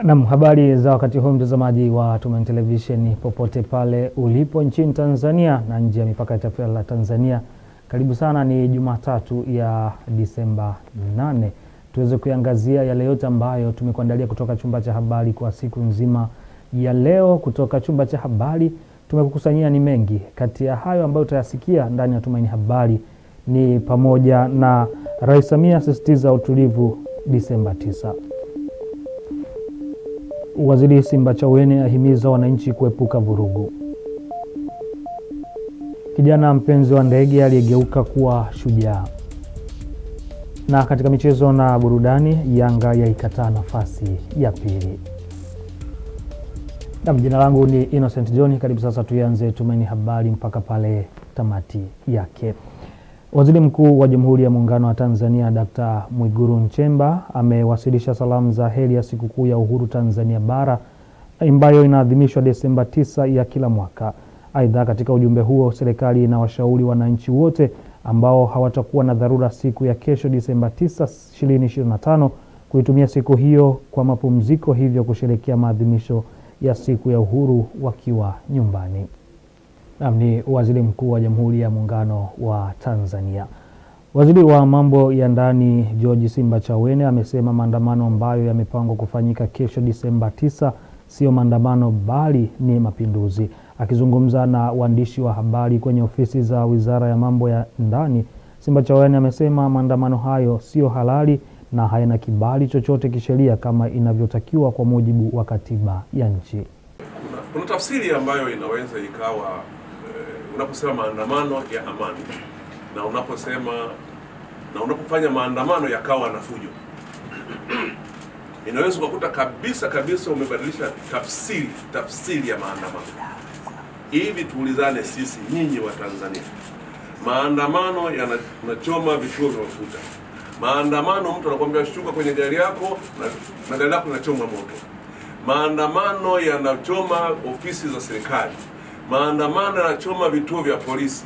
Naam, habari za wakati huu mtazamaji wa Tumaini Television popote pale ulipo nchini Tanzania na nje ya mipaka ya taifa la Tanzania. Karibu sana, ni Jumatatu ya Disemba 8. Tuweze kuangazia yale yote ambayo tumekuandalia kutoka chumba cha habari kwa siku nzima ya leo. Kutoka chumba cha habari tumekukusanyia ni mengi. Kati ya hayo ambayo utayasikia ndani ya Tumaini Habari ni pamoja na Rais Samia asisitiza utulivu Disemba 9. Waziri Simbachawene ahimiza wananchi kuepuka vurugu. Kijana mpenzi wa ndege aliyegeuka kuwa shujaa. Na katika michezo na burudani, Yanga yaikataa nafasi ya pili. Na jina langu ni Innocent John. Karibu sasa tuanze Tumaini Habari mpaka pale tamati yake. Waziri Mkuu wa Jamhuri ya Muungano wa Tanzania Dr. Mwigulu Nchemba amewasilisha salamu za heri ya sikukuu ya Uhuru Tanzania Bara ambayo inaadhimishwa Desemba 9 ya kila mwaka. Aidha, katika ujumbe huo serikali inawashauri wananchi wote ambao hawatakuwa na dharura siku ya kesho Desemba 9, 2025 kuitumia siku hiyo kwa mapumziko, hivyo kusherehekea maadhimisho ya siku ya uhuru wakiwa nyumbani. Ni Waziri Mkuu wa Jamhuri ya Muungano wa Tanzania. Waziri wa mambo ya ndani George Simbachawene amesema maandamano ambayo yamepangwa kufanyika kesho Desemba 9 sio maandamano bali ni mapinduzi. Akizungumza na waandishi wa habari kwenye ofisi za Wizara ya Mambo ya Ndani, Simbachawene amesema maandamano hayo sio halali na hayana kibali chochote kisheria kama inavyotakiwa kwa mujibu wa katiba ya nchi. Kuna tafsiri ambayo inaweza ikawa unaposema maandamano ya amani na unapofanya maandamano yakawa na fujo. Inaweza kukuta kabisa umebadilisha tafsiri ya maandamano. Hivi tuulizane sisi nyinyi wa Tanzania. Maandamano yanachoma vituo vya mafuta. Maandamano mtu anakuambia shuka kwenye gari yako na gari lako linachomwa moto. Maandamano yanachoma ofisi za serikali. Maandamano yanachoma vituo vya polisi.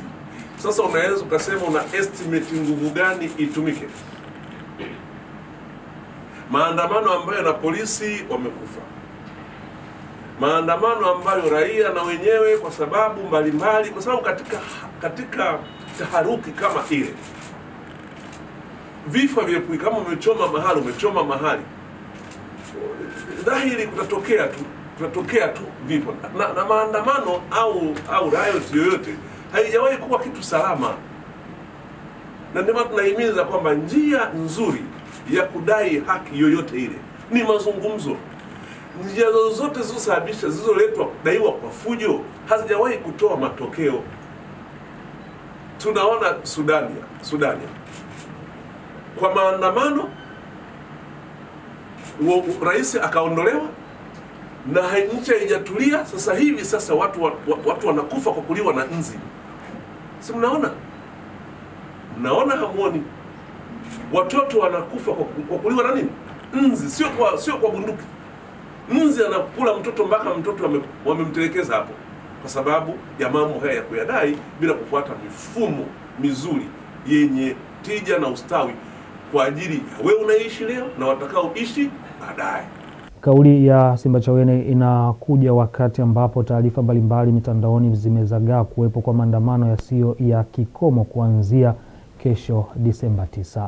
Sasa unaweza ukasema una estimate nguvu gani itumike? Maandamano ambayo na polisi wamekufa. Maandamano ambayo raia na wenyewe kwa sababu mbalimbali, kwa sababu katika taharuki kama ile, vifo vyepu kama umechoma mahali, dhahiri kutatokea tu vifo. Na maandamano au riot yoyote haijawahi kuwa kitu salama. Na ndio tunahimiza kwamba njia nzuri ya kudai haki yoyote ile ni mazungumzo. Njia zozote zilizosababisha zilizoletwa daiwa kwa fujo hazijawahi kutoa matokeo. Tunaona Sudania kwa maandamano rais akaondolewa na nchi haijatulia. Sasa hivi watu wanakufa kwa kuliwa na nzi. Si mnaona hamuoni? Watoto wanakufa kwa kuliwa na nini? Nzi, sio kwa bunduki. Nzi anakula mtoto mpaka mtoto wamemtelekeza hapo kwa sababu ya mambo haya ya kuyadai bila kufuata mifumo mizuri yenye tija na ustawi kwa ajili ya wewe unaishi leo na watakaoishi baadaye. Kauli ya Simbachawene inakuja wakati ambapo taarifa mbalimbali mitandaoni zimezagaa kuwepo kwa maandamano yasiyo ya kikomo kuanzia kesho Desemba 9.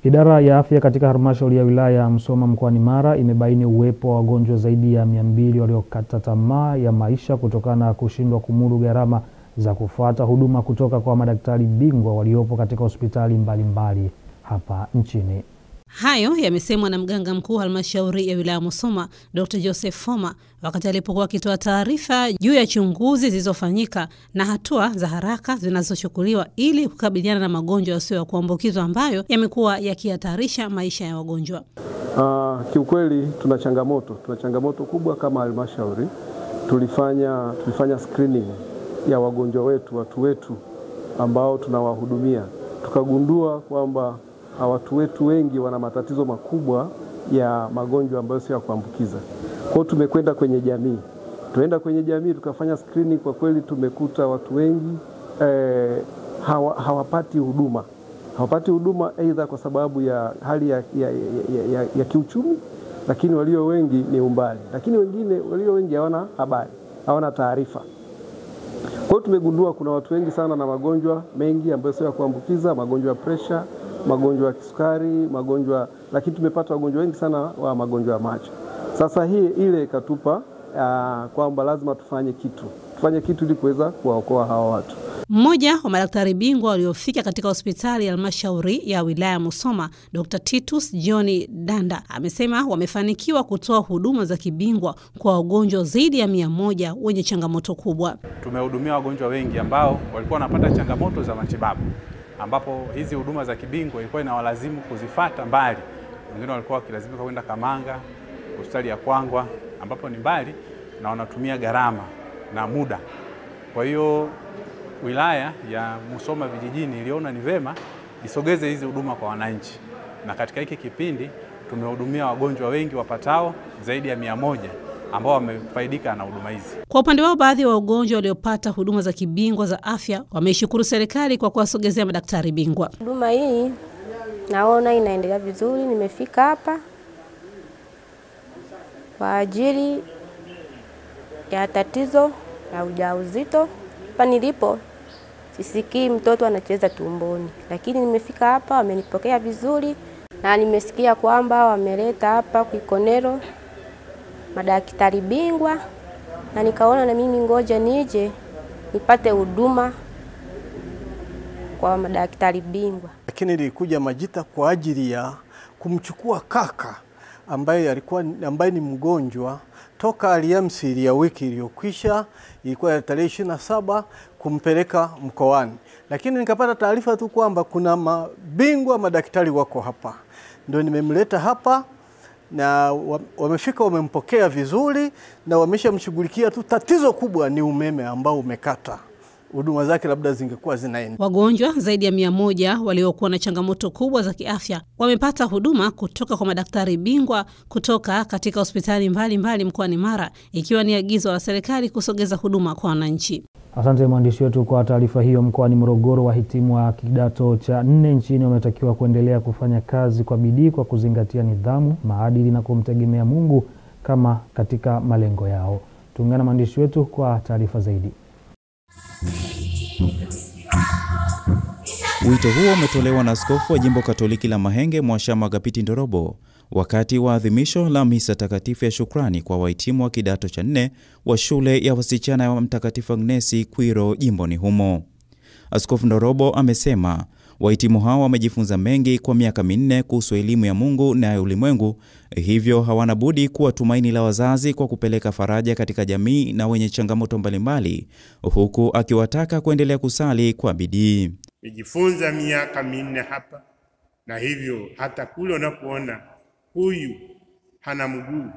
Idara ya afya katika halmashauri ya wilaya ya Musoma mkoani Mara imebaini uwepo wa wagonjwa zaidi ya 200 waliokata tamaa ya maisha kutokana na kushindwa kumudu gharama za kufuata huduma kutoka kwa madaktari bingwa waliopo katika hospitali mbalimbali hapa nchini. Hayo yamesemwa na mganga mkuu wa halmashauri ya wilaya Musoma, Dr. Joseph Foma, wakati alipokuwa akitoa taarifa juu ya chunguzi zilizofanyika na hatua za haraka zinazochukuliwa ili kukabiliana na magonjwa yasiyo ya kuambukizwa ambayo yamekuwa yakihatarisha maisha ya wagonjwa. Kiukweli tuna changamoto kubwa kama halmashauri. Tulifanya screening ya wagonjwa wetu, watu wetu ambao tunawahudumia. Tukagundua kwamba watu wetu wengi wana matatizo makubwa ya magonjwa ambayo sio ya kuambukiza. Kwa hiyo tumekwenda kwenye jamii, tukafanya screening. Kwa kweli tumekuta watu wengi hawapati huduma aidha kwa sababu ya hali ya kiuchumi, lakini walio wengi ni umbali, lakini walio wengi hawana habari, hawana taarifa. Kwa hiyo tumegundua kuna watu wengi sana na magonjwa mengi ambayo sio ya kuambukiza, magonjwa ya pressure, magonjwa ya kisukari, lakini tumepata wagonjwa wengi sana wa magonjwa ya macho. Sasa ile ikatupa kwamba lazima tufanye kitu ili kuweza kuwaokoa hawa watu. Mmoja wa madaktari bingwa waliofika katika hospitali ya halmashauri ya wilaya Musoma, Dr. Titus John Danda, amesema wamefanikiwa kutoa huduma za kibingwa kwa wagonjwa zaidi ya 100 wenye changamoto kubwa. Tumehudumia wagonjwa wengi ambao walikuwa wanapata changamoto za matibabu, ambapo hizi huduma za kibingwa ilikuwa inawalazimu kuzifuata mbali. Wengine walikuwa wakilazimika kwenda Kamanga, hospitali ya Kwangwa, ambapo ni mbali na wanatumia gharama na muda. Kwa hiyo wilaya ya Musoma vijijini iliona ni vema isogeze hizi huduma kwa wananchi, na katika hiki kipindi tumehudumia wagonjwa wengi wapatao zaidi ya 100 ambao wamefaidika na huduma hizi. Kwa upande wao, baadhi ya wagonjwa waliopata huduma za kibingwa za afya wameishukuru serikali kwa kuwasogezea madaktari bingwa. Huduma hii naona inaendelea vizuri. Nimefika hapa kwa ajili ya tatizo la ujauzito. Hapa nilipo sisikii mtoto anacheza tumboni, lakini nimefika hapa wamenipokea vizuri, na nimesikia kwamba wameleta hapa Kikonero madaktari bingwa, na nikaona na mimi ngoja nije nipate huduma kwa madaktari bingwa. Lakini nilikuja Majita kwa ajili ya kumchukua kaka ambaye ni mgonjwa toka Alhamisi ya wiki iliyokwisha, ilikuwa ya tarehe 27, kumpeleka mkoani. Lakini nikapata taarifa tu kwamba kuna madaktari wako hapa. Ndio nimemleta hapa, na wamefika, wamempokea vizuri na wameshamshughulikia tu. Tatizo kubwa ni umeme ambao umekata. Huduma zake labda zingekuwa zinaenda. Wagonjwa zaidi ya 100 waliokuwa na changamoto kubwa za kiafya wamepata huduma kutoka kwa madaktari bingwa kutoka katika hospitali mbalimbali mkoani Mara, ikiwa ni agizo la serikali kusogeza huduma kwa wananchi. Asante mwandishi wetu kwa taarifa hiyo. Mkoani Morogoro, wahitimu wa kidato cha 4 nchini wametakiwa kuendelea kufanya kazi kwa bidii kwa kuzingatia nidhamu, maadili na kumtegemea Mungu kama katika malengo yao. Tuungane na mwandishi wetu kwa taarifa zaidi. Wito huo umetolewa na askofu wa Jimbo Katoliki la Mahenge, Mwashama Agapiti Ndorobo, wakati wa adhimisho la misa takatifu ya shukrani kwa wahitimu wa kidato cha 4 wa shule ya wasichana ya Mtakatifu Agnesi Kwiro jimboni humo. Askofu Ndorobo amesema wahitimu hao wamejifunza mengi kwa miaka 4 kuhusu elimu ya Mungu na ya ulimwengu, hivyo hawana budi kuwa tumaini la wazazi kwa kupeleka faraja katika jamii na wenye changamoto mbalimbali, huku akiwataka kuendelea kusali kwa bidii. Nijifunza miaka 4 hapa, na hivyo hata kule unapoona huyu hana mguu,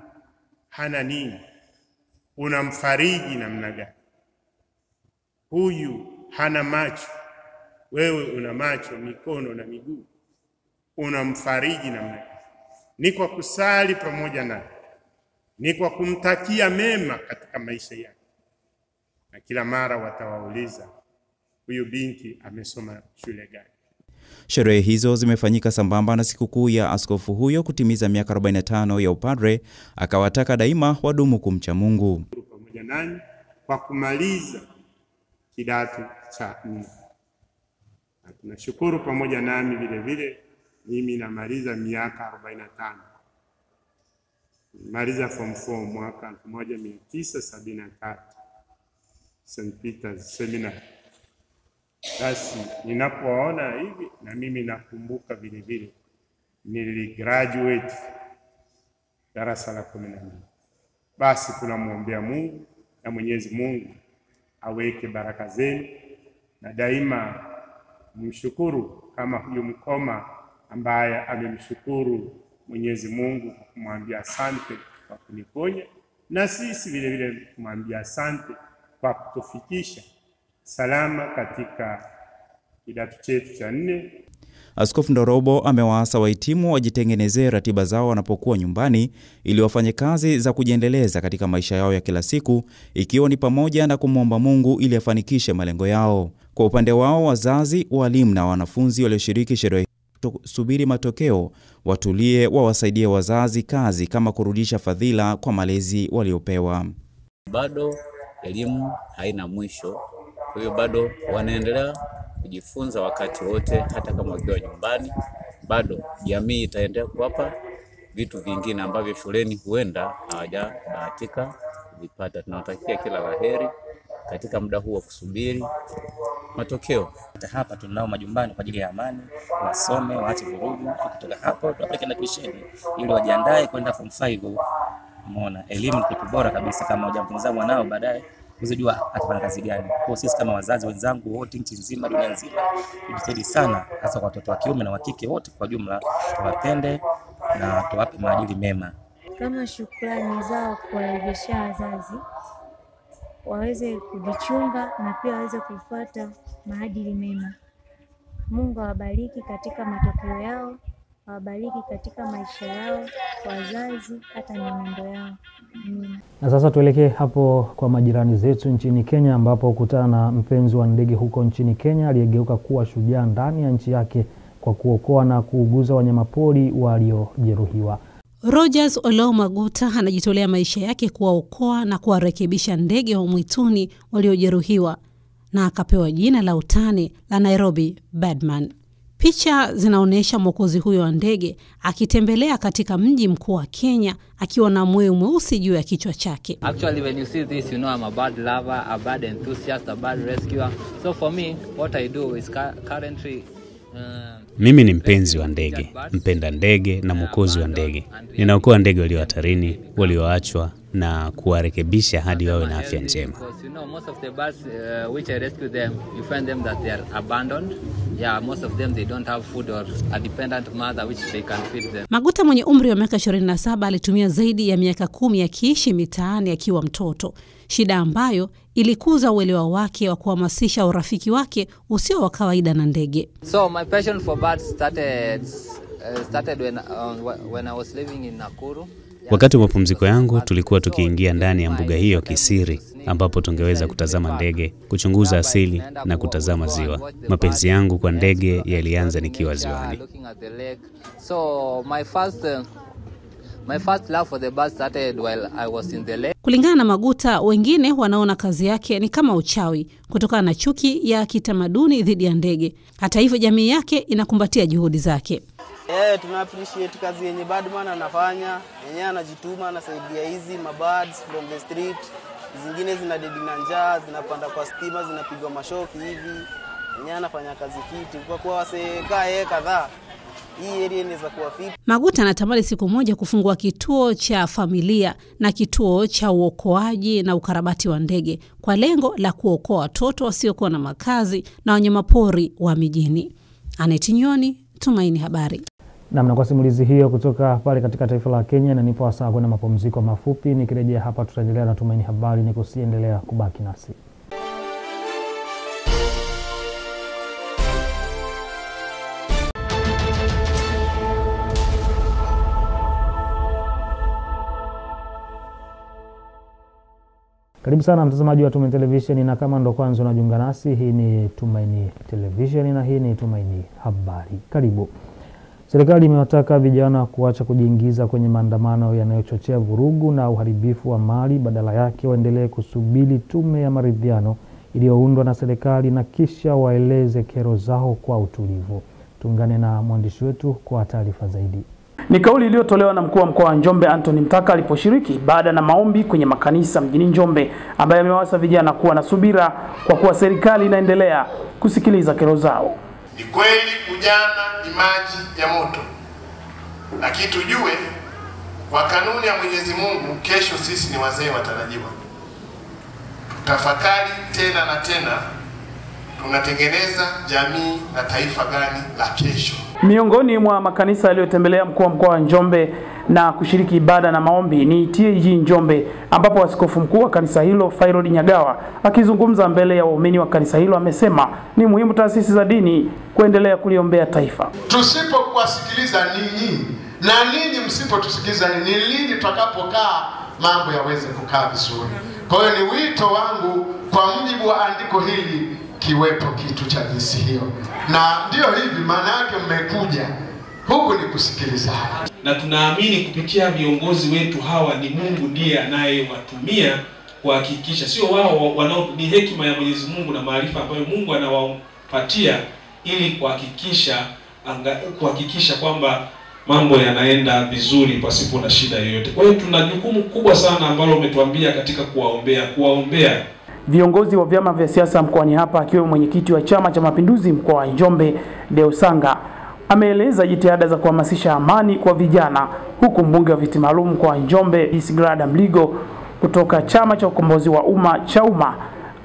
hana nini, unamfariji namna gani? Huyu hana macho, wewe una macho, mikono na miguu, unamfariji namna gani? Ni kwa kusali pamoja naye, ni kwa kumtakia mema katika maisha yake. Na kila mara watawauliza, huyu binti amesoma shule gani? Sherehe hizo zimefanyika sambamba na sikukuu ya askofu huyo kutimiza miaka 45 ya upadre, akawataka daima wadumu kumcha Mungu. Pamoja nani kwa kumaliza kidato cha 4. Na tunashukuru pamoja nami vile vile, mimi namaliza miaka 45. Nimaliza form 4 mwaka 1973 St. Peter's Seminary. Basi ninapoona hivi na mimi nakumbuka vile vile niligraduate darasa la 12. Basi tunamwombea Mungu na Mwenyezi Mungu aweke baraka zenu, na daima mshukuru kama huyo mkoma ambaye amemshukuru Mwenyezi Mungu kwa kumwambia asante kwa kuniponya, na sisi vile vile kumwambia asante kwa kutufikisha salama katika kidato chetu cha 4. Askofu Ndorobo amewaasa wahitimu wajitengenezee ratiba zao wanapokuwa nyumbani ili wafanye kazi za kujiendeleza katika maisha yao ya kila siku, ikiwa ni pamoja na kumwomba Mungu ili afanikishe malengo yao. Kwa upande wao, wazazi, walimu na wanafunzi walioshiriki sherehe kutosubiri matokeo, watulie, wawasaidie wazazi kazi kama kurudisha fadhila kwa malezi waliopewa. Bado elimu haina mwisho, kwa hiyo bado wanaendelea kujifunza wakati wote, hata kama wakiwa nyumbani. Bado jamii itaendelea kuwapa vitu vingine ambavyo shuleni huenda hawajabahatika kuvipata. Tunawatakia kila laheri katika muda huu wa kusubiri matokeo. Hapa tunao majumbani kwa ajili ya amani, wasome, waache vurugu. Kutoka hapo tuwapeleke na tuisheni ili wajiandae kwenda form 5. Umeona, elimu ni kitu bora kabisa. Kama hujamfunza mwanao baadaye usijua atafanya kazi gani. Kwa sisi kama wazazi wenzangu wote nchi nzima, dunia nzima, tujitahidi sana, hasa kwa watoto wa kiume na wa kike wote kwa jumla, tuwapende na tuwape maadili mema. Kama shukrani zao kuwarejesha wazazi waweze kujichunga na pia waweze kufuata maadili mema. Mungu awabariki katika matokeo yao, awabariki katika maisha yao, wazazi hata mienendo yao. Na sasa tuelekee hapo kwa majirani zetu nchini Kenya, ambapo kukutana na mpenzi wa ndege huko nchini Kenya aliyegeuka kuwa shujaa ndani ya nchi yake kwa kuokoa na kuuguza wanyamapori waliojeruhiwa. Rogers Oloo Maguta anajitolea maisha yake kuwaokoa na kuwarekebisha ndege wa mwituni waliojeruhiwa, na akapewa jina la utani la Nairobi Birdman. Picha zinaonesha mwokozi huyo wa ndege akitembelea katika mji mkuu wa Kenya akiwa na mwewe mweusi juu ya kichwa chake. Actually, when you see this, you know I'm a bird lover, a bird enthusiast, a bird rescuer. So for me, what I do is currently mimi ni mpenzi wa ndege, mpenda ndege na mwokozi wa ndege. Ninaokoa ndege walio hatarini, walioachwa na kuwarekebisha hadi wawe na afya njema. You know, most of the birds which I rescue them, you find them that they are abandoned. Yeah, most of them they don't have food or a dependent mother which they can feed them. Maguta mwenye umri wa miaka 27 alitumia zaidi ya miaka 10 akiishi mitaani akiwa mtoto, shida ambayo ilikuza uelewa wake wa kuhamasisha urafiki wake usio wa kawaida na ndege. So my passion for birds started when I was living in Nakuru. Wakati wa mapumziko yangu tulikuwa tukiingia ndani ya mbuga hiyo kisiri, ambapo tungeweza kutazama ndege, kuchunguza asili na kutazama ziwa. Mapenzi yangu kwa ndege yalianza nikiwa ziwani. So my first love for the birds started while I was in the lake. Kulingana na Maguta, wengine wanaona kazi yake ni kama uchawi kutokana na chuki ya kitamaduni dhidi ya ndege. Hata hivyo jamii yake inakumbatia juhudi zake. Tuna appreciate kazi yenye Birdman anafanya. Yeye anajituma, anasaidia hizi mabirds from the street. Zingine zinadedi na njaa, zinapanda kwa stima, zinapigwa mashoki hivi. Yeye anafanya kazi fiti kwa kuwa waseka yeye kadhaa. Hii area inaweza kuwa fiti. Maguta anatamani siku moja kufungua kituo cha familia na kituo cha uokoaji na ukarabati wa ndege kwa lengo la kuokoa watoto wasiokuwa na makazi na wanyamapori wa mijini. Aneti Nyoni, Tumaini Habari. Na kwa simulizi hiyo kutoka pale katika taifa la Kenya, na nipo saa kwenda mapumziko mafupi. Nikirejea hapa tutaendelea na Tumaini Habari, nikusiendelea kubaki nasi. Karibu sana mtazamaji wa Tumaini Television, na kama ndo kwanza unajiunga nasi, hii ni Tumaini Television na hii ni Tumaini Habari. Karibu. Serikali imewataka vijana kuacha kujiingiza kwenye maandamano yanayochochea vurugu na uharibifu wa mali, badala yake waendelee kusubiri tume ya maridhiano iliyoundwa na serikali na kisha waeleze kero zao kwa utulivu. Tuungane na mwandishi wetu kwa taarifa zaidi. Ni kauli iliyotolewa na mkuu wa mkoa wa Njombe Anthony Mtaka aliposhiriki baada na maombi kwenye makanisa mjini Njombe, ambaye amewasa vijana kuwa na subira kwa kuwa serikali inaendelea kusikiliza kero zao. Ni kweli ujana ni maji ya moto, lakini tujue kwa kanuni ya Mwenyezi Mungu, kesho sisi ni wazee watarajiwa. Tafakari tena na tena, tunatengeneza jamii na taifa gani la kesho. Miongoni mwa makanisa yaliyotembelea mkuu wa mkoa wa Njombe na kushiriki ibada na maombi ni TAG Njombe, ambapo askofu mkuu wa kanisa hilo Fairod Nyagawa akizungumza mbele ya waumini wa kanisa hilo amesema ni muhimu taasisi za dini kuendelea kuliombea taifa. Tusipokuwasikiliza ninyi na ninyi msipotusikiliza ni lini tutakapokaa mambo yaweze kukaa vizuri. Kwa hiyo ni wito wangu kwa mujibu wa andiko hili, kiwepo kitu cha jinsi hiyo, na ndio hivi maana yake mmekuja huku ni kusikilizana, na tunaamini kupitia viongozi wetu hawa ni Mungu ndiye anayewatumia kuhakikisha, sio wao wanao, ni hekima ya Mwenyezi Mungu na maarifa ambayo Mungu anawapatia ili kuhakikisha kwamba mambo yanaenda vizuri pasipo na shida yoyote. Kwa hiyo tuna jukumu kubwa sana ambalo umetuambia katika kuwaombea. Viongozi wa vyama vya siasa mkoani hapa akiwemo mwenyekiti wa Chama cha Mapinduzi mkoa wa Njombe Deo Sanga ameeleza jitihada za kuhamasisha amani kwa vijana, huku mbunge wa viti maalum mkoa wa Njombe Isigrada Mligo kutoka Chama cha Ukombozi wa Umma CHAUMMA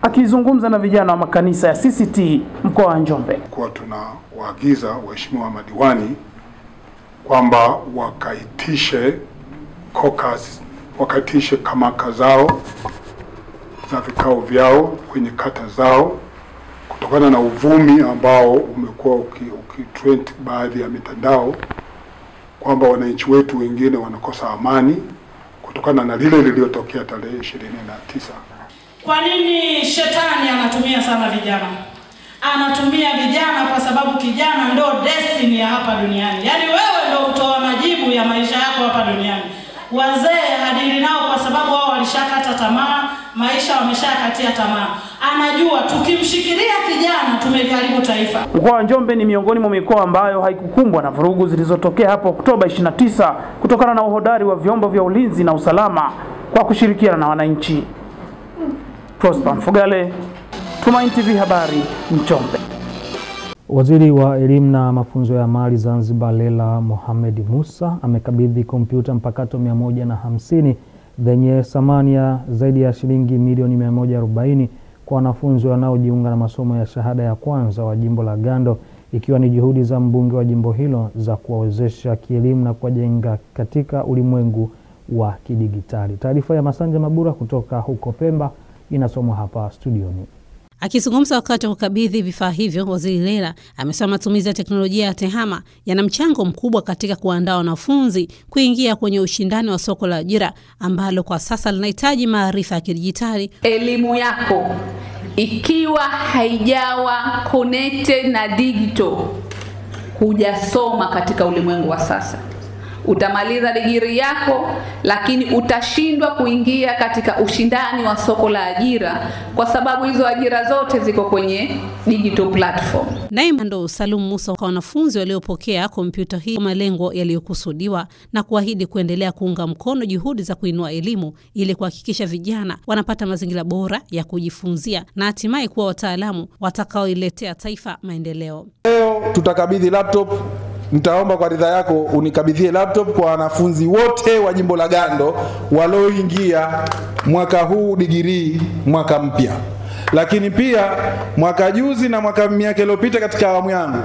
akizungumza na vijana wa makanisa ya CCT mkoa wa Njombe. Kwa tunawaagiza waheshimiwa madiwani kwamba wakaitishe caucus, wakaitishe kamaka zao za vikao vyao kwenye kata zao, kutokana na uvumi ambao umekuwa ukitrend baadhi ya mitandao kwamba wananchi wetu wengine wanakosa amani kutokana na lile lililotokea tarehe 29. Kwa nini shetani anatumia sana vijana? Anatumia vijana kwa sababu kijana ndo destiny ya hapa duniani. Yaani wewe ndo utoa majibu ya maisha yako hapa duniani. Wazee hadili nao kwa sababu wao walishakata tamaa, maisha wameshakatia tamaa. Anajua tukimshikilia kijana tumeharibu taifa. Mkoa wa Njombe ni miongoni mwa mikoa ambayo haikukumbwa na vurugu zilizotokea hapo Oktoba 29 kutokana na uhodari wa vyombo vya ulinzi na usalama kwa kushirikiana na wananchi. Prosper Mfugale, Tumaini TV Habari, Njombe. Waziri wa Elimu na Mafunzo ya Amali Zanzibar Leila Mohamed Musa amekabidhi kompyuta mpakato 150 zenye thamani ya zaidi ya shilingi milioni 140 kwa wanafunzi wanaojiunga na masomo ya shahada ya kwanza wa jimbo la Gando, ikiwa ni juhudi za mbunge wa jimbo hilo za kuwawezesha kielimu na kuwajenga katika ulimwengu wa kidigitali. Taarifa ya Masanja Mabura kutoka huko Pemba inasomwa hapa studioni. Akizungumza wakati wa kukabidhi vifaa hivyo, Waziri Leila amesema matumizi ya teknolojia ya TEHAMA yana mchango mkubwa katika kuandaa wanafunzi kuingia kwenye ushindani wa soko la ajira ambalo kwa sasa linahitaji maarifa ya kidijitali. Elimu yako ikiwa haijawa connected na digital, hujasoma katika ulimwengu wa sasa. Utamaliza digiri yako lakini utashindwa kuingia katika ushindani wa soko la ajira kwa sababu hizo ajira zote ziko kwenye digital platform. Naye ndo Salum Musa kwa wanafunzi waliopokea kompyuta hii malengo yaliyokusudiwa na kuahidi kuendelea kuunga mkono juhudi za kuinua elimu ili kuhakikisha vijana wanapata mazingira bora ya kujifunzia na hatimaye kuwa wataalamu watakaoiletea taifa maendeleo. Leo tutakabidhi laptop. Nitaomba kwa ridha yako unikabidhie laptop kwa wanafunzi wote wa jimbo la Gando walioingia mwaka huu digrii mwaka mpya. Lakini pia mwaka juzi na mwaka miaka iliyopita katika awamu yangu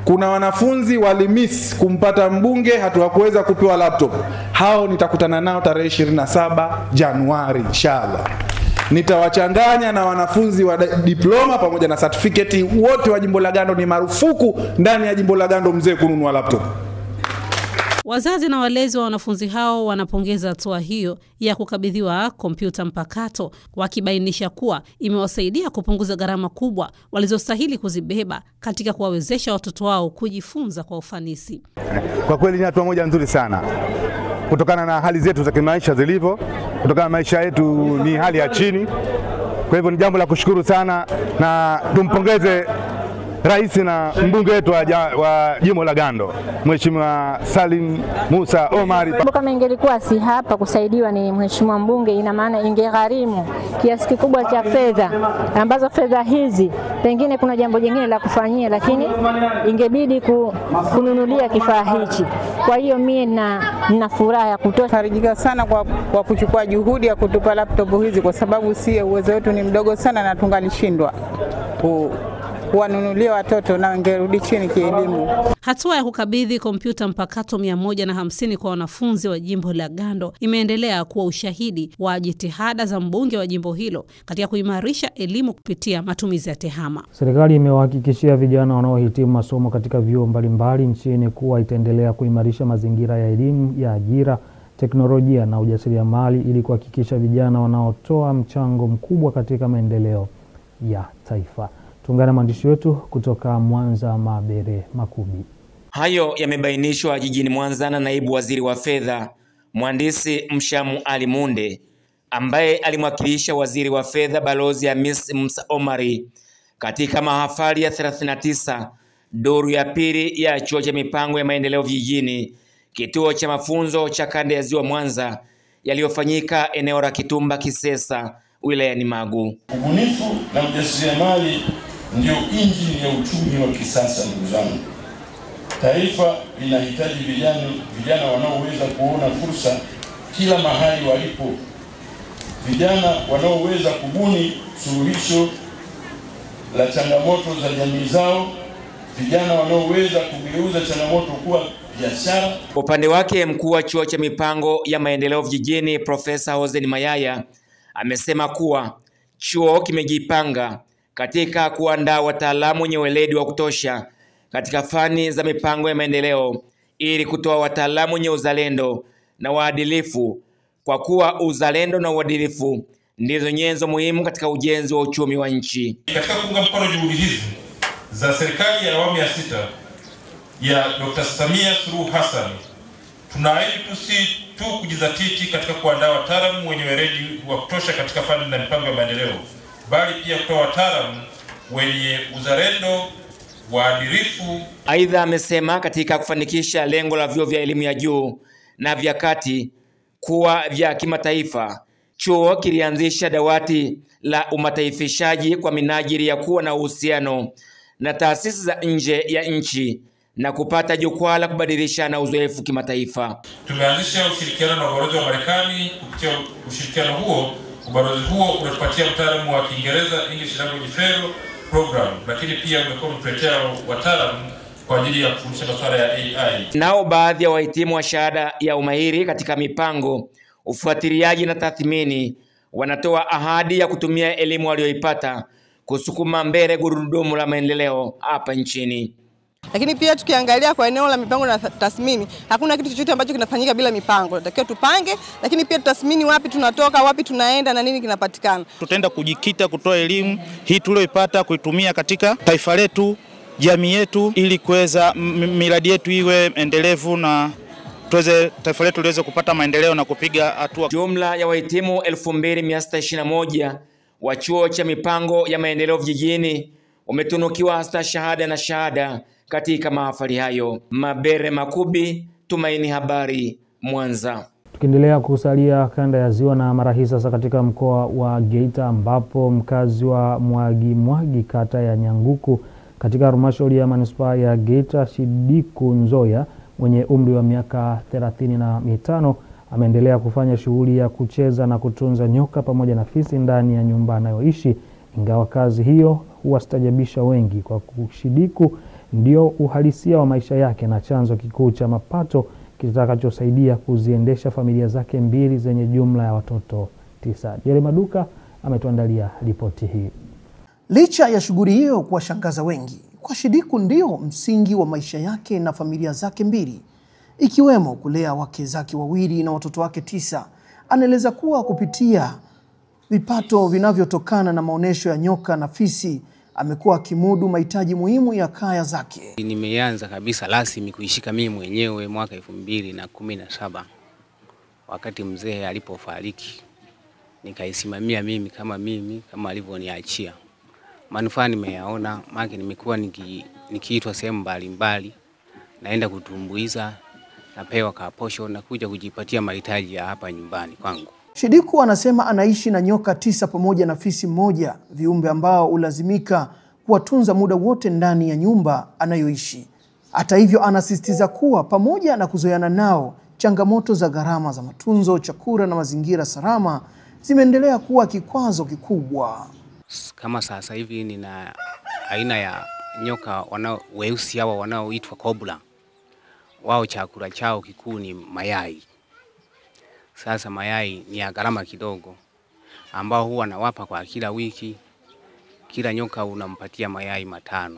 kuna wanafunzi walimiss kumpata mbunge, hatukuweza kupewa laptop. Hao nitakutana nao tarehe 27 Januari inshallah. Nitawachanganya na wanafunzi wa diploma pamoja na certificate. Wote wa jimbo la Gando ni marufuku ndani ya jimbo la Gando mzee kununua laptop. Wazazi na walezi wa wanafunzi hao wanapongeza hatua hiyo ya kukabidhiwa kompyuta mpakato, wakibainisha kuwa imewasaidia kupunguza gharama kubwa walizostahili kuzibeba katika kuwawezesha watoto wao kujifunza kwa ufanisi. Kwa kweli ni hatua moja nzuri sana kutokana na hali zetu za kimaisha zilivyo, kutokana na maisha yetu ni hali ya chini. Kwa hivyo ni jambo la kushukuru sana na tumpongeze Rais na mbunge wetu wa jimbo la Gando, Mheshimiwa Salim Musa Omari. Kama ingelikuwa si hapa kusaidiwa ni Mheshimiwa mbunge, ina maana ingegharimu kiasi kikubwa cha fedha, ambazo fedha hizi pengine kuna jambo jingine la kufanyia, lakini ingebidi kununulia kifaa hichi. Kwa hiyo mimi nina furaha ya kutosha. Farijika sana kwa kuchukua juhudi ya kutupa laptop hizi, kwa sababu si uwezo wetu ni mdogo sana na tungalishindwa kuwanunulia watoto na wangerudi chini kielimu. Hatua ya kukabidhi kompyuta mpakato 150 kwa wanafunzi wa jimbo la Gando imeendelea kuwa ushahidi wa jitihada za mbunge wa jimbo hilo katika kuimarisha elimu kupitia matumizi ya TEHAMA. Serikali imewahakikishia vijana wanaohitimu masomo katika vyuo mbalimbali nchini kuwa itaendelea kuimarisha mazingira ya elimu ya ajira, teknolojia na ujasiriamali ili kuhakikisha vijana wanaotoa mchango mkubwa katika maendeleo ya taifa. Tuungane na mwandishi wetu kutoka Mwanza, Mabere Makubi. Hayo yamebainishwa jijini Mwanza na naibu waziri wa fedha Mhandisi Mshamu Ali Munde, ambaye alimwakilisha waziri wa fedha Balozi Hamis Musa Omari katika mahafali ya 39 duru ya pili ya chuo cha mipango ya maendeleo vijijini, kituo cha mafunzo cha kanda ya Ziwa Mwanza, yaliyofanyika eneo la Kitumba Kisesa, wilayani Magu. Ubunifu na ujasiriamali ndio injini ya uchumi wa kisasa. Ndugu zangu, taifa linahitaji vijana wanaoweza kuona fursa kila mahali walipo, vijana wanaoweza kubuni suluhisho la changamoto za jamii zao, vijana wanaoweza kugeuza changamoto kuwa biashara. Upande wake, mkuu wa chuo cha mipango ya maendeleo vijijini Profesa Hossein Mayaya amesema kuwa chuo kimejipanga katika kuandaa wataalamu wenye weledi wa kutosha katika fani za mipango ya maendeleo ili kutoa wataalamu wenye uzalendo na uadilifu, kwa kuwa uzalendo na uadilifu ndizo nyenzo muhimu katika ujenzi wa uchumi wa nchi. Katika kuunga mkono juhudi hizi za serikali ya awamu ya 6 ya Dr. Samia Suluhu Hassan, tunaahidi si tu kujizatiti katika kuandaa wataalamu wenye weledi wa kutosha katika fani na mipango ya maendeleo, bali pia kutoa wataalamu wenye uzalendo, waadilifu. Aidha, amesema katika kufanikisha lengo la vyuo vya elimu ya juu na vya kati kuwa vya kimataifa, chuo kilianzisha dawati la umataifishaji kwa minajili ya kuwa na uhusiano na taasisi za nje ya nchi na kupata jukwaa la kubadilishana uzoefu kimataifa. Tumeanzisha ushirikiano na ubalozi wa Marekani. Kupitia ushirikiano huo, ubalozi huo unatupatia mtaalamu wa Kiingereza, English Language Fellow Program, lakini pia umekuwa mtuletea wataalamu kwa ajili ya kufundisha masuala ya AI. Nao baadhi ya wahitimu wa shahada ya umahiri katika mipango, ufuatiliaji na tathmini wanatoa ahadi ya kutumia elimu walioipata kusukuma mbele gurudumu la maendeleo hapa nchini. Lakini pia tukiangalia kwa eneo la mipango na tathmini, hakuna kitu chochote ambacho kinafanyika bila mipango. Tunatakiwa tupange, lakini pia tutathmini wapi tunatoka, wapi tunaenda na nini kinapatikana. Tutaenda kujikita kutoa elimu hii tulioipata kuitumia katika taifa letu, jamii yetu, ili kuweza miradi yetu iwe endelevu na taifa letu liweze kupata maendeleo na kupiga hatua. Jumla ya wahitimu 2621 wa chuo cha mipango ya maendeleo vijijini umetunukiwa stashahada na shahada katika mahafali hayo. Mabere Makubi, Tumaini Habari, Mwanza. Tukiendelea kusalia kanda ya Ziwa na mara hii sasa katika mkoa wa Geita, ambapo mkazi wa Mwagi kata ya Nyanguku katika halmashauri ya manispaa ya Geita, Shidiku Nzoya mwenye umri wa miaka 35 ameendelea kufanya shughuli ya kucheza na kutunza nyoka pamoja na fisi ndani ya nyumba anayoishi, ingawa kazi hiyo huwastajabisha wengi kwa Shidiku ndio uhalisia wa maisha yake na chanzo kikuu cha mapato kitakachosaidia kuziendesha familia zake mbili zenye jumla ya watoto 9. Jere Maduka ametuandalia ripoti hii. Licha ya shughuli hiyo kuwashangaza wengi, kwa Shidiku ndio msingi wa maisha yake na familia zake mbili, ikiwemo kulea wake zake wawili na watoto wake 9. Anaeleza kuwa kupitia vipato vinavyotokana na maonesho ya nyoka na fisi amekuwa akimudu mahitaji muhimu ya kaya zake. Nimeanza kabisa rasmi kuishika mimi mwenyewe mwaka 2017 wakati mzee alipofariki. Nikaisimamia mimi kama alivyoniachia. Manufaa nimeyaona, maana nimekuwa nikiitwa sehemu mbalimbali, naenda kutumbuiza, napewa kaposho na kuja kujipatia mahitaji ya hapa nyumbani kwangu. Shidiku anasema anaishi na nyoka 9 pamoja na fisi 1, viumbe ambao ulazimika kuwatunza muda wote ndani ya nyumba anayoishi. Hata hivyo, anasisitiza kuwa pamoja na kuzoeana nao, changamoto za gharama za matunzo, chakula na mazingira salama zimeendelea kuwa kikwazo kikubwa. Kama sasa hivi nina aina ya nyoka weusi hawa wanaoitwa kobra. Wao chakula chao kikuu ni mayai. Sasa mayai ni ya gharama kidogo, ambao huwa nawapa kwa kila wiki. Kila nyoka unampatia mayai 5.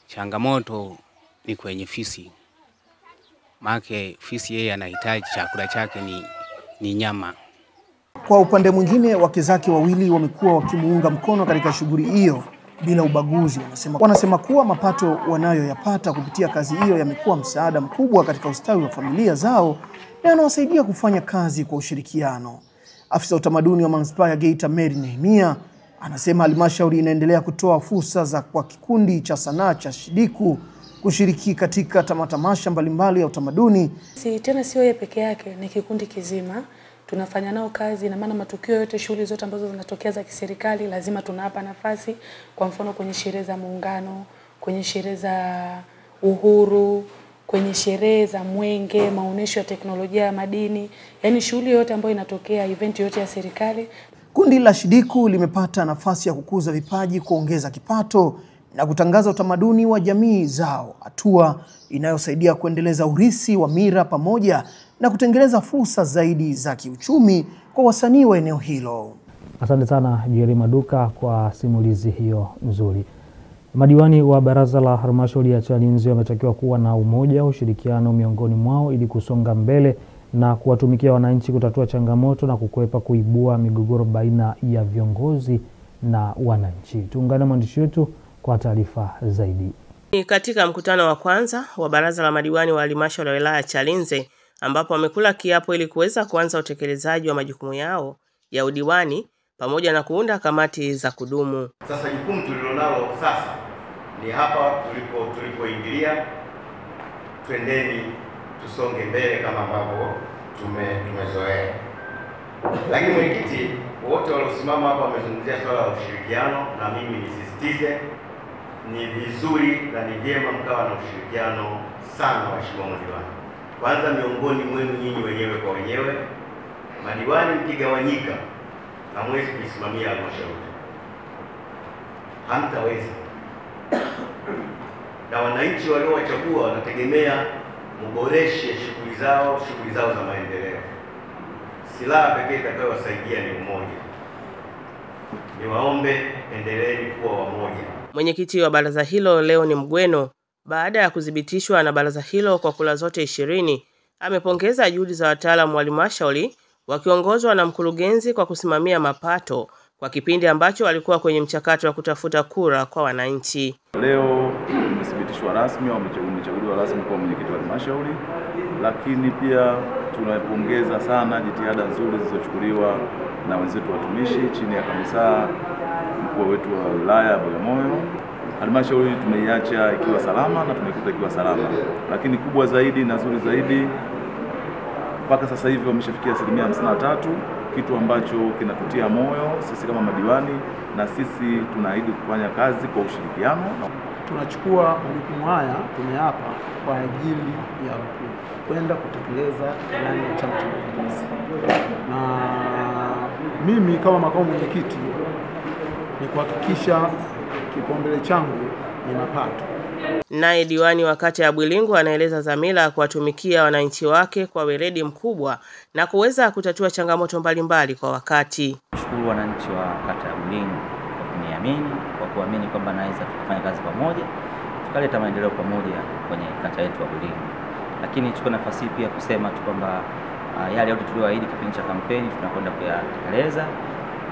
Changamoto ni kwenye fisi. Make fisi yeye anahitaji chakula chake ni nyama. Kwa upande mwingine, wake zake wawili wamekuwa wakimuunga mkono katika shughuli hiyo, bila ubaguzi. Wanasema kuwa mapato wanayoyapata kupitia kazi hiyo yamekuwa msaada mkubwa katika ustawi wa familia zao na yanawasaidia kufanya kazi kwa ushirikiano. Afisa utamaduni wa Manispaa ya Geita Mary Nehemia anasema halmashauri inaendelea kutoa fursa kwa kikundi cha sanaa cha Shidiku kushiriki katika tamasha mbalimbali ya utamaduni. Tena sio yeye peke yake, ni kikundi kizima. Tunafanya nao kazi, na maana matukio yote, shughuli zote ambazo zinatokea za kiserikali lazima tunapa nafasi. Kwa mfano kwenye sherehe za Muungano, kwenye sherehe za Uhuru, kwenye sherehe za Mwenge, maonesho ya teknolojia ya madini, yani shughuli yote ambayo inatokea, event yote ya serikali. Kundi la Shidiku limepata nafasi ya kukuza vipaji, kuongeza kipato na kutangaza utamaduni wa jamii zao, hatua inayosaidia kuendeleza urithi wa mila pamoja na kutengeneza fursa zaidi za kiuchumi kwa wasanii wa eneo hilo. Asante sana Jerry Maduka kwa simulizi hiyo nzuri. Madiwani wa baraza la halmashauri ya Chalinze wametakiwa kuwa na umoja, ushirikiano miongoni mwao ili kusonga mbele na kuwatumikia wananchi, kutatua changamoto na kukwepa kuibua migogoro baina ya viongozi na wananchi. Tuungane na mwandishi wetu kwa taarifa zaidi. Katika mkutano wa kwanza wa baraza la madiwani wa halmashauri ya wilaya ya Chalinze, ambapo wamekula kiapo ili kuweza kuanza utekelezaji wa majukumu yao ya udiwani pamoja na kuunda kamati za kudumu. Sasa jukumu tulilonalo sasa ni hapa tulipoingilia, twendeni tusonge mbele kama ambavyo tumezoea. Lakini mwenyekiti, wote waliosimama hapa wamezungumzia swala la ushirikiano, na mimi nisisitize ni vizuri na ni vyema mkawa na ushirikiano sana waheshimiwa madiwani. Kwanza miongoni mwenu nyinyi wenyewe kwa wenyewe, madiwani mkigawanyika hamwezi kuisimamia halmashauri. Hamtaweza. Na wananchi waliowachagua wanategemea mboreshe shughuli zao za maendeleo. Silaha pekee itakayowasaidia ni umoja. Niwaombe endeleeni kuwa wamoja. Mwenyekiti wa baraza hilo Leon Mgweno, baada ya kudhibitishwa na baraza hilo kwa kula zote 20, amepongeza juhudi za wataalamu wa halmashauri wakiongozwa na mkurugenzi kwa kusimamia mapato kwa kipindi ambacho walikuwa kwenye mchakato wa kutafuta kura kwa wananchi. Leo umethibitishwa rasmi, umechaguliwa rasmi kwa mwenyekiti wa halmashauri, lakini pia tunapongeza sana jitihada nzuri zilizochukuliwa na wenzetu watumishi chini ya kamisa mkuu wetu wa wilaya ya Bagamoyo. Halmashauri tumeiacha ikiwa salama na tumekuta ikiwa salama, lakini kubwa zaidi na nzuri zaidi, mpaka sasa hivi wameshafikia 53%, kitu ambacho kinatutia moyo sisi kama madiwani, na sisi tunaahidi kufanya kazi kwa ushirikiano. Tunachukua majukumu haya tumeapa kwa ajili ya kwenda kutekeleza ilani ya Chama cha Mapinduzi, na mimi kama makamu mwenyekiti ni kuhakikisha kipaumbele changu ni mapato. Naye diwani wa kata ya Bwilingu anaeleza dhamira ya kuwatumikia wananchi wake kwa weledi mkubwa na kuweza kutatua changamoto mbalimbali kwa wakati. Nashukuru wananchi wa kata ya Bwilingu kwa kuniamini, kwa kuamini kwamba naweza kufanya kazi pamoja, tukaleta maendeleo pamoja kwenye kata yetu ya Bwilingu. Lakini chukua nafasi hii pia kusema tu kwamba yale yote tulioahidi kipindi cha kampeni tunakwenda kuyatekeleza,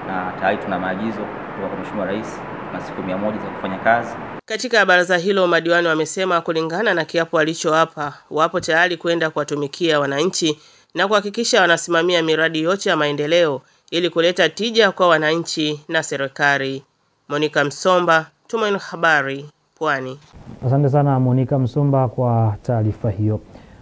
na tayari tuna maagizo kutoka kwa Mheshimiwa Rais na siku 100 za kufanya kazi. Katika baraza hilo madiwani wamesema kulingana na kiapo walichoapa, wapo tayari kwenda kuwatumikia wananchi na kuhakikisha wanasimamia miradi yote ya maendeleo ili kuleta tija kwa wananchi na serikali. Monica Msomba, Tumaini Habari, Pwani. Asante sana Monica Msomba kwa taarifa hiyo.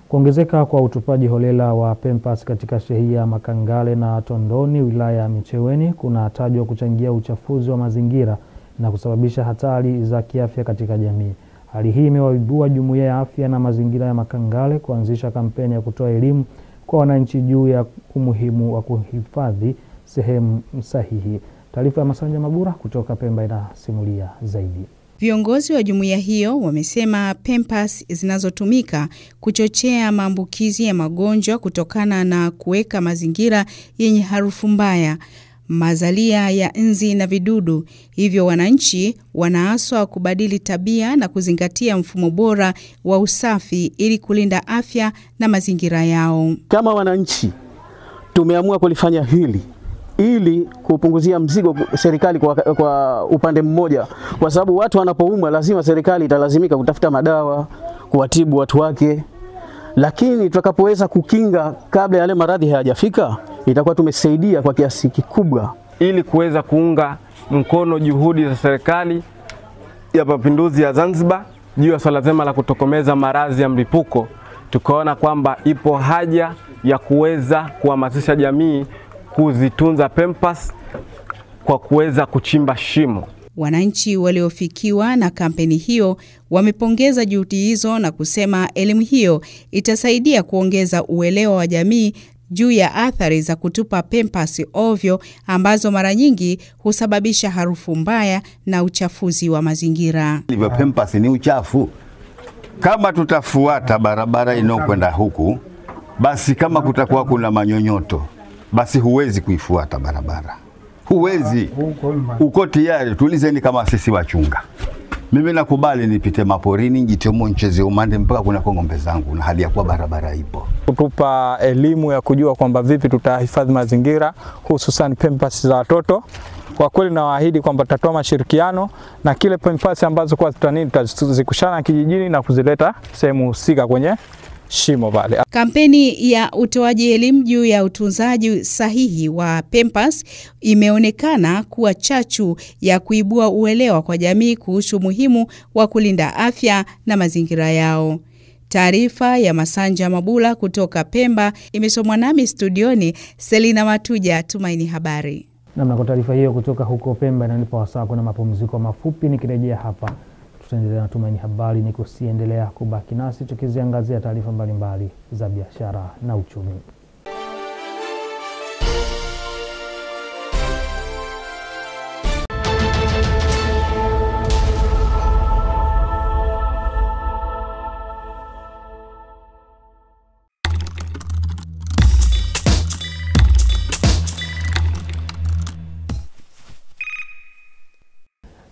Kuongezeka kwa utupaji holela wa Pampers katika shehia Makangale na Tondoni wilaya ya Micheweni kunatajwa kuchangia uchafuzi wa mazingira na kusababisha hatari za kiafya katika jamii. Hali hii imewaibua Jumuiya ya Afya na Mazingira ya Makangale kuanzisha kampeni ya kutoa elimu kwa wananchi juu ya umuhimu wa kuhifadhi sehemu sahihi. Taarifa ya Masanja Mabura kutoka Pemba inasimulia zaidi. Viongozi wa jumuiya hiyo wamesema Pampers zinazotumika kuchochea maambukizi ya magonjwa kutokana na kuweka mazingira yenye harufu mbaya, mazalia ya nzi na vidudu. Hivyo wananchi wanaaswa kubadili tabia na kuzingatia mfumo bora wa usafi ili kulinda afya na mazingira yao. Kama wananchi tumeamua kulifanya hili ili kupunguzia mzigo serikali kwa upande mmoja, kwa sababu watu wanapoumwa lazima serikali italazimika kutafuta madawa kuwatibu watu wake, lakini tutakapoweza kukinga kabla yale maradhi hayajafika, itakuwa tumesaidia kwa kiasi kikubwa ili kuweza kuunga mkono juhudi za serikali ya Mapinduzi ya Zanzibar juu ya swala zima la kutokomeza maradhi ya mlipuko. Tukaona kwamba ipo haja ya kuweza kuhamasisha jamii kuzitunza Pampers kwa kuweza kuchimba shimo. Wananchi waliofikiwa na kampeni hiyo wamepongeza juhudi hizo na kusema elimu hiyo itasaidia kuongeza uelewa wa jamii juu ya athari za kutupa Pampers ovyo ambazo mara nyingi husababisha harufu mbaya na uchafuzi wa mazingira. Hivyo Pampers ni uchafu. Kama tutafuata barabara inayokwenda huku, basi kama kutakuwa kuna manyonyoto, basi huwezi kuifuata barabara. Huwezi. Uko tayari, tulizeni kama sisi wachunga. Mimi nakubali nipite maporini, njitomo ncheze umande mpaka kuna ng'ombe zangu na hali ya kuwa barabara ipo. Kutupa elimu ya kujua kwamba vipi tutahifadhi mazingira, hususan Pampers za watoto. Kwa kweli nawaahidi kwamba tutatoa mashirikiano na kile Pampers ambazo kwa tutazikushana kijijini na kuzileta sehemu husika kwenye shimo pale. Kampeni ya utoaji elimu juu ya utunzaji sahihi wa Pampers imeonekana kuwa chachu ya kuibua uelewa kwa jamii kuhusu umuhimu wa kulinda afya na mazingira yao. Taarifa ya Masanja Mabula kutoka Pemba imesomwa nami studioni Selina Matuja, Tumaini Habari. Na kwa taarifa hiyo kutoka huko Pemba inanipa wasaa kuna mapumziko mafupi. Nikirejea hapa tutaendelea na Tumaini Habari, ni kusiendelea kubaki nasi tukiziangazia taarifa mbalimbali za biashara na uchumi.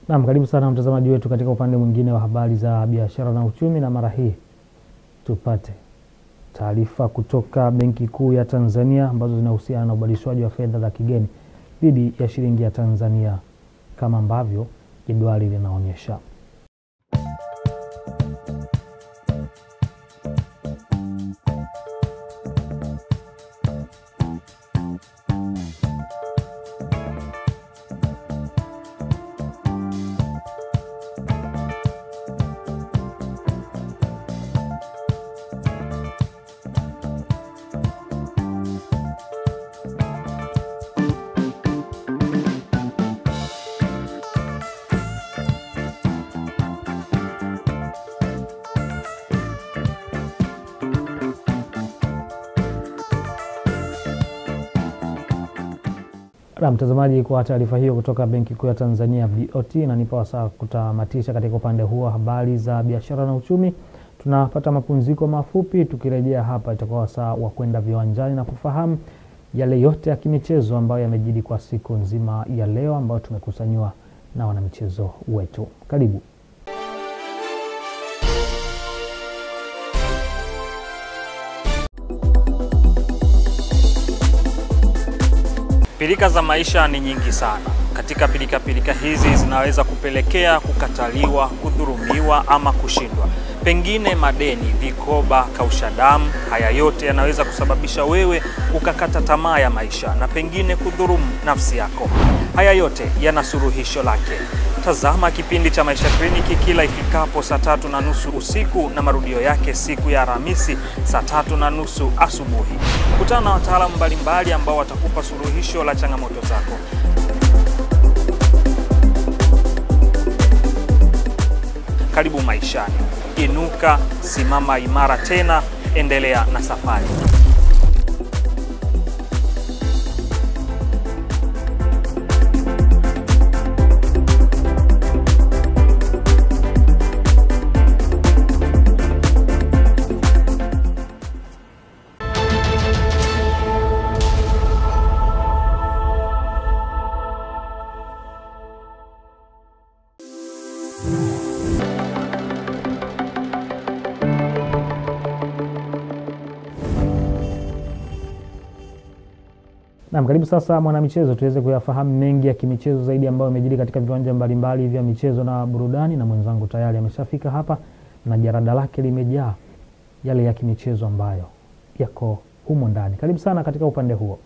Naam, karibu sana mtazamaji wetu katika upande mwingine wa habari za biashara na uchumi, na mara hii tupate taarifa kutoka Benki Kuu ya Tanzania ambazo zinahusiana na ubadilishwaji wa fedha za kigeni dhidi ya shilingi ya Tanzania kama ambavyo jedwali linaonyesha. Na mtazamaji, kwa taarifa hiyo kutoka Benki Kuu ya Tanzania BOT, na nipo wasaa kutamatisha katika upande huo habari za biashara na uchumi. Tunapata mapumziko mafupi, tukirejea hapa itakuwa wasaa wa kwenda viwanjani na kufahamu yale yote ya kimichezo ambayo yamejiri kwa siku nzima ya leo ambayo tumekusanywa na wanamichezo wetu. Karibu. Pilika za maisha ni nyingi sana. Katika pilika hizi zinaweza kupelekea kukataliwa, kudhurumiwa ama kushindwa. Pengine madeni, vikoba, kausha damu, haya yote yanaweza kusababisha wewe ukakata tamaa ya maisha na pengine kudhurumu nafsi yako. Haya yote yana suluhisho lake. Tazama kipindi cha Maisha Kliniki kila ifikapo saa 3:30 usiku na marudio yake siku ya Alhamisi saa 3:30 asubuhi. Kutana na wataalamu mbalimbali ambao watakupa suluhisho la changamoto zako. Karibu maishani. Inuka, simama imara tena, endelea na safari. Naam, karibu sasa mwanamichezo, tuweze kuyafahamu mengi ya kimichezo zaidi ambayo yamejiri katika viwanja mbalimbali vya michezo na burudani, na mwenzangu tayari ameshafika hapa na jarada lake limejaa yale ya kimichezo ambayo yako humo ndani. Karibu sana katika upande huo.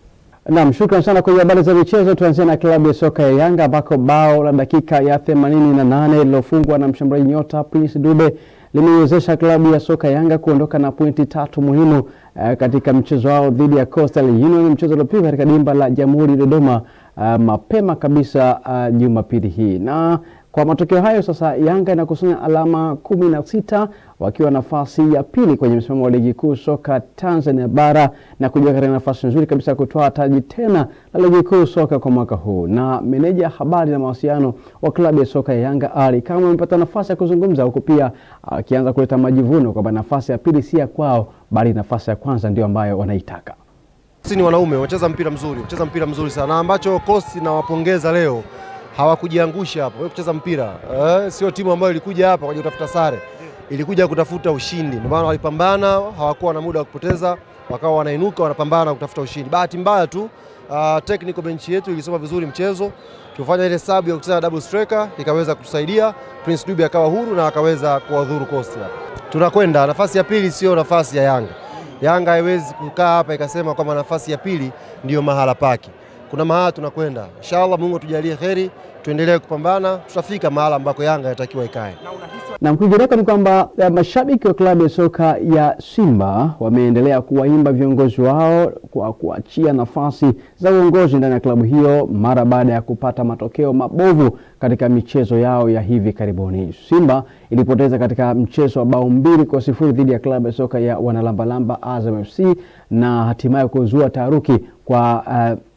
Naam, shukrani sana kwa habari za michezo. Tuanze na klabu ya soka ya Yanga ambako bao la dakika ya 88 lilofungwa na mshambuliaji nyota Prince Dube limeiwezesha klabu ya soka ya Yanga kuondoka na pointi 3 muhimu katika mchezo wao dhidi ya Coastal Union, mchezo uliopigwa katika dimba la Jamhuri Dodoma mapema kabisa Jumapili hii. Na kwa matokeo hayo sasa Yanga inakusanya alama 16 wakiwa nafasi ya pili kwenye msimamo wa ligi kuu soka Tanzania bara na kujiweka katika nafasi nzuri kabisa kutoa taji tena la ligi kuu soka kwa mwaka huu. Na meneja habari na mawasiliano wa klabu ya soka ya Yanga Ali kama amepata nafasi ya kuzungumza huko, pia akianza kuleta majivuno kwamba nafasi ya pili si ya kwao bali nafasi ya kwanza ndio ambayo wanaitaka. Sisi ni wanaume, wacheza mpira mzuri sana, na ambacho Coast na wapongeza leo hawakujiangusha hapo. Wewe kucheza mpira, sio timu ambayo ilikuja hapa kwa kutafuta sare. Ilikuja kutafuta ushindi. Ndio maana walipambana, hawakuwa na muda wa kupoteza, wakawa wanainuka wanapambana kutafuta ushindi. Bahati mbaya tu technical bench yetu ilisoma vizuri mchezo. Kufanya ile sub ya kucheza double striker ikaweza kutusaidia. Prince Dube akawa huru na akaweza kuwadhuru Coast hapa. Tunakwenda nafasi ya pili, sio nafasi ya Yanga. Yanga haiwezi kukaa hapa ikasema kwamba nafasi ya pili ndio mahala pake. Kuna mahala tunakwenda. Inshallah Mungu tujalie kheri, tuendelee kupambana, tutafika mahala ambako Yanga inatakiwa ikae. Na mkujereka ni kwamba mashabiki wa klabu ya soka ya Simba wameendelea kuwaimba viongozi wao kwa kuachia nafasi za uongozi ndani ya klabu hiyo mara baada ya kupata matokeo mabovu katika michezo yao ya hivi karibuni. Simba ilipoteza katika mchezo wa bao 2-0 dhidi ya klabu ya soka ya wanalambalamba Azam FC na hatimaye kuzua taharuki kwa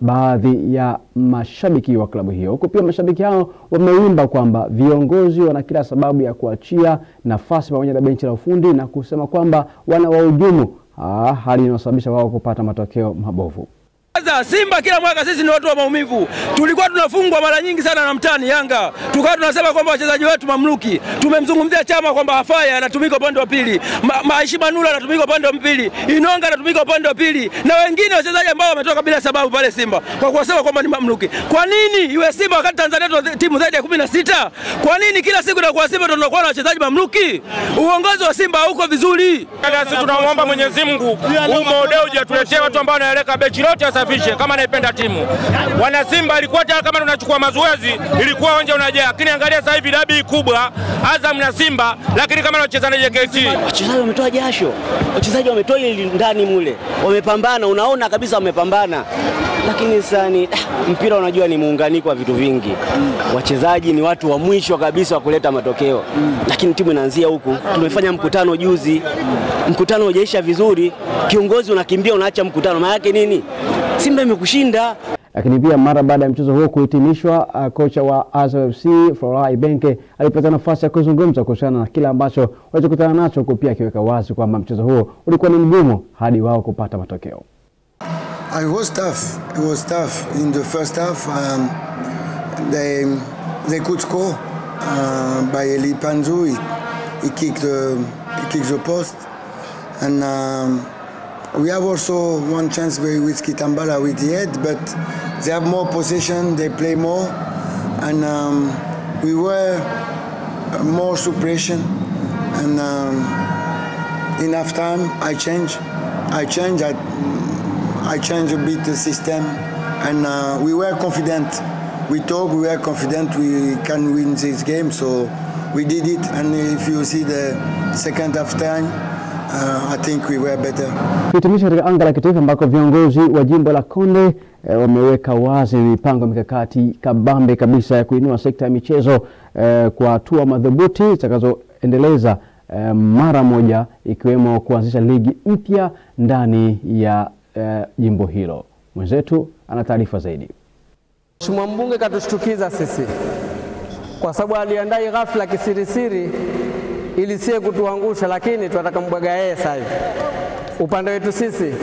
baadhi ya mashabiki wa klabu hiyo. Huko pia mashabiki hao wameimba kwamba viongozi wana kila sababu ya kuachia nafasi pamoja na benchi la ufundi na kusema kwamba wana wahujumu, hali inayosababisha wao kupata matokeo mabovu. Simba kila mwaka sisi ni watu wa maumivu. Tulikuwa tunafungwa mara nyingi sana na mtani Yanga. Tukawa tunasema kwamba wachezaji wetu mamluki. Tumemzungumzia Chama kwamba hafaya anatumika upande wa pili. Aishi Manula anatumika upande wa pili. Inonga anatumika upande wa pili. Na wengine wachezaji ambao wametoka bila sababu pale Simba kwa kusema kwamba ni mamluki. Kwa nini iwe Simba wakati Tanzania tuna timu zaidi ya 16? Kwa nini kila siku na kwa Simba tunakuwa na wachezaji mamluki? Uongozi wa Simba hauko vizuri. Sisi tunamuomba Mwenyezi Mungu umodeo ujatuletee watu ambao wanaeleka bechi lote asafishe kama naipenda timu. Wana Simba ilikuwa kama tunachukua mazoezi ilikuwa uwanja unajaa. Lakini angalia sasa hivi dabi kubwa Azam na Simba, lakini kama wanacheza na JKT. Wachezaji wametoa jasho. Wachezaji wametoa ile ndani mule. Wamepambana, unaona kabisa wamepambana. Lakini sasa ni mpira unajua ni muunganiko wa vitu vingi. Wachezaji ni watu wa mwisho kabisa wa kuleta matokeo. Lakini timu inaanzia huku. Tumefanya mkutano juzi. Mkutano hujaisha vizuri. Kiongozi unakimbia unaacha mkutano. Maana yake nini? Simba imekushinda. Lakini pia mara baada ya mchezo huo kuhitimishwa, kocha wa Azam FC Florent Ibenge alipata nafasi ya kuzungumza kuhusiana na kile ambacho walichokutana nacho, huko pia akiweka wazi kwamba mchezo huo ulikuwa ni mgumu hadi wao kupata matokeo. It was tough in the first half. They could score by Eli Panzu. He kicked the post, and we have also one chance with Kitambala with the head, but they have more possession, they play more, and we were more suppression. And in half time, I changed a bit the system, and we were confident. We were confident we can win this game, so we did it. And if you see the second half time, I think we were better. Hitimisha katika anga la kitaifa ambako viongozi wa jimbo la Konde wameweka wazi mipango mikakati kabambe kabisa ya kuinua sekta ya michezo kwa hatua madhubuti zitakazoendeleza mara moja, ikiwemo kuanzisha ligi mpya ndani ya jimbo hilo. Mwenzetu ana taarifa zaidi. Mheshimiwa mbunge katushtukiza sisi kwa sababu aliandai ghafla kisirisiri ili sie kutuangusha, lakini tunataka mbwaga yeye sasa hivi. Upande wetu sisi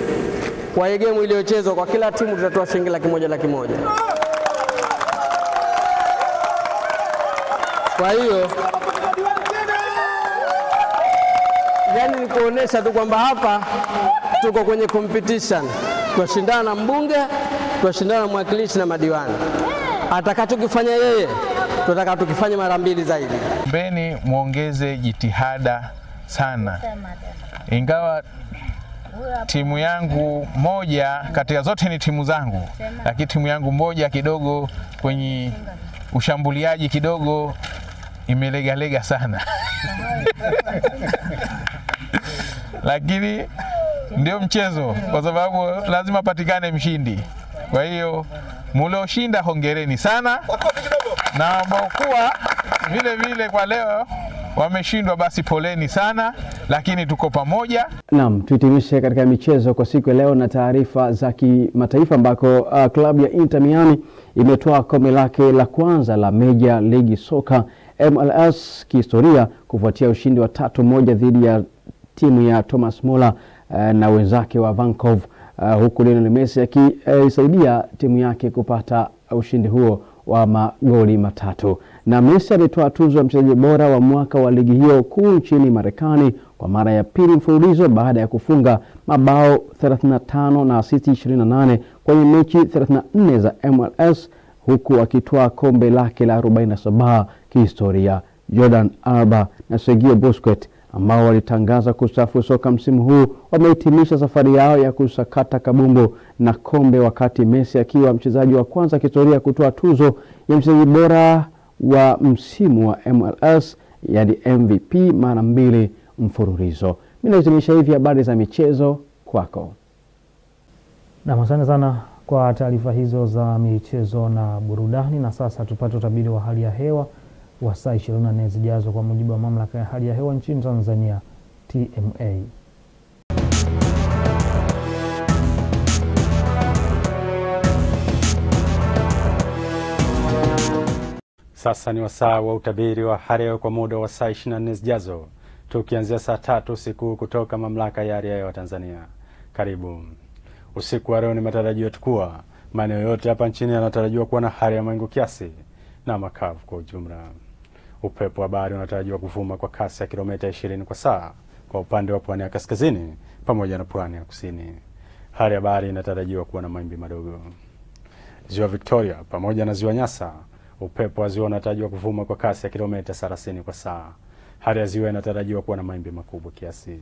kwa game iliyochezwa kwa kila timu tutatoa shilingi 100,000. Kwa hiyo yani ni kuonesha tu kwamba hapa tuko kwenye competition. Tunashindana na mbunge tunashindana na mwakilishi na madiwani. Atakachokifanya yeye tunataka tukifanye mara mbili zaidi. Mbeni muongeze jitihada sana. Ingawa timu yangu moja katika zote ni timu zangu, lakini timu yangu moja kidogo kwenye ushambuliaji kidogo imelegalega sana. Lakini ndio mchezo, kwa sababu lazima patikane mshindi. Kwa hiyo mlioshinda hongereni sana, na mbokuwa vile vile kwa leo wameshindwa basi poleni sana, lakini tuko pamoja. Naam, tuhitimishe katika michezo kwa siku ya leo na taarifa za kimataifa ambako klabu ya Inter Miami imetoa kombe lake la kwanza la Major League Soccer MLS kihistoria kufuatia ushindi wa 3-1 dhidi ya timu ya Thomas Muller na wenzake wa Vancouver, huku Lionel Messi akisaidia timu yake kupata ushindi huo wa magoli matatu. Na Messi alitoa tuzo ya mchezaji bora wa mwaka wa ligi hiyo kuu nchini Marekani kwa mara ya pili mfululizo baada ya kufunga mabao 35 na assist 28 kwenye mechi 34 za MLS, huku akitoa kombe lake la 47 kihistoria. Jordan Alba na Sergio Busquets ambao walitangaza kustaafu soka msimu huu wamehitimisha safari yao ya kusakata kabumbu na kombe, wakati Messi akiwa mchezaji wa kwanza kihistoria kutoa tuzo ya mchezaji bora wa msimu wa MLS, yani MVP, mara 2 mfululizo. Mimi nahitimisha hivi habari za michezo kwako. Na asante sana kwa taarifa hizo za michezo na burudani, na sasa tupate utabiri wa hali ya hewa wa saa 24 zijazo kwa mujibu wa mamlaka ya hali ya hewa nchini Tanzania TMA. Sasa ni wasaa wa utabiri wa hali ya hewa kwa muda wa saa 24 zijazo, tukianzia saa 3 usiku kutoka mamlaka ya hali ya hewa Tanzania. Karibu. Usiku wa leo ni matarajio kuwa maeneo yote hapa nchini yanatarajiwa kuwa na hali ya mawingu kiasi na makavu kwa ujumla. Upepo wa bahari unatarajiwa kuvuma kwa kasi ya kilomita 20 kwa saa kwa upande wa pwani ya kaskazini pamoja na pwani ya kusini. Hali ya bahari inatarajiwa kuwa na mawimbi madogo. Ziwa Victoria pamoja na Ziwa Nyasa, upepo wa ziwa unatarajiwa kuvuma kwa kasi ya kilomita 30 kwa saa. Hali ya ziwa inatarajiwa kuwa na mawimbi makubwa kiasi.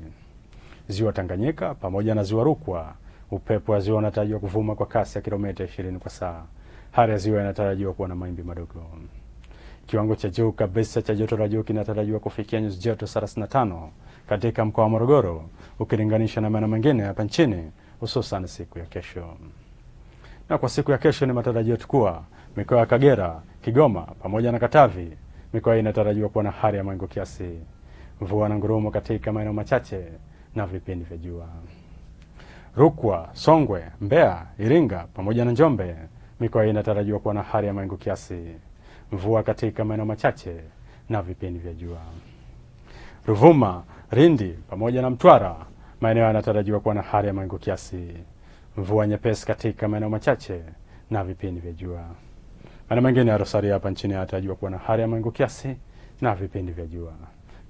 Ziwa Tanganyika pamoja na Ziwa Rukwa, upepo wa ziwa unatarajiwa kuvuma kwa kasi ya kilomita 20 kwa saa. Hali ya ziwa inatarajiwa kuwa na mawimbi madogo. Kiwango cha juu kabisa cha joto la juu kinatarajiwa kufikia nyuzi joto 35 katika mkoa wa Morogoro ukilinganisha na maeneo mengine hapa nchini, hususan siku ya kesho. Na kwa siku ya kesho ni matarajio kuwa mikoa ya Kagera, Kigoma pamoja na Katavi, mikoa inatarajiwa kuwa na hali ya mawingu kiasi, mvua na ngurumo katika maeneo machache na vipindi vya jua. Rukwa, Songwe, Mbeya, Iringa pamoja na Njombe, mikoa inatarajiwa kuwa na hali ya mawingu kiasi, mvua katika maeneo machache na vipindi vya jua. Ruvuma, Lindi pamoja na Mtwara, maeneo yanatarajiwa kuwa na hali ya mawingu kiasi, mvua nyepesi katika maeneo machache na vipindi vya jua. Maeneo mengine ya Rosaria hapa nchini yanatarajiwa kuwa na hali ya mawingu kiasi na vipindi vya jua.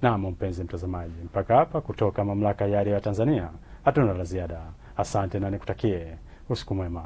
Na mpenzi mtazamaji, mpaka hapa kutoka mamlaka ya hali ya Tanzania hatuna la ziada. Asante na nikutakie usiku mwema.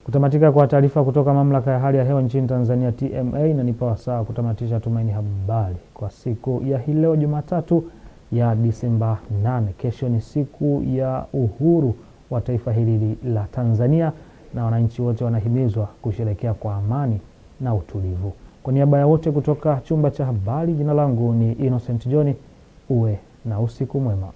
Kutamatika kwa taarifa kutoka mamlaka ya hali ya hewa nchini Tanzania TMA, na nipa wasaa kutamatisha Tumaini Habari kwa siku ya hii leo Jumatatu ya Disemba 8. Kesho ni siku ya uhuru wa taifa hili la Tanzania, na wananchi wote wanahimizwa kusherehekea kwa amani na utulivu. Kwa niaba ya wote kutoka chumba cha habari, jina langu ni Innocent John. Uwe na usiku mwema.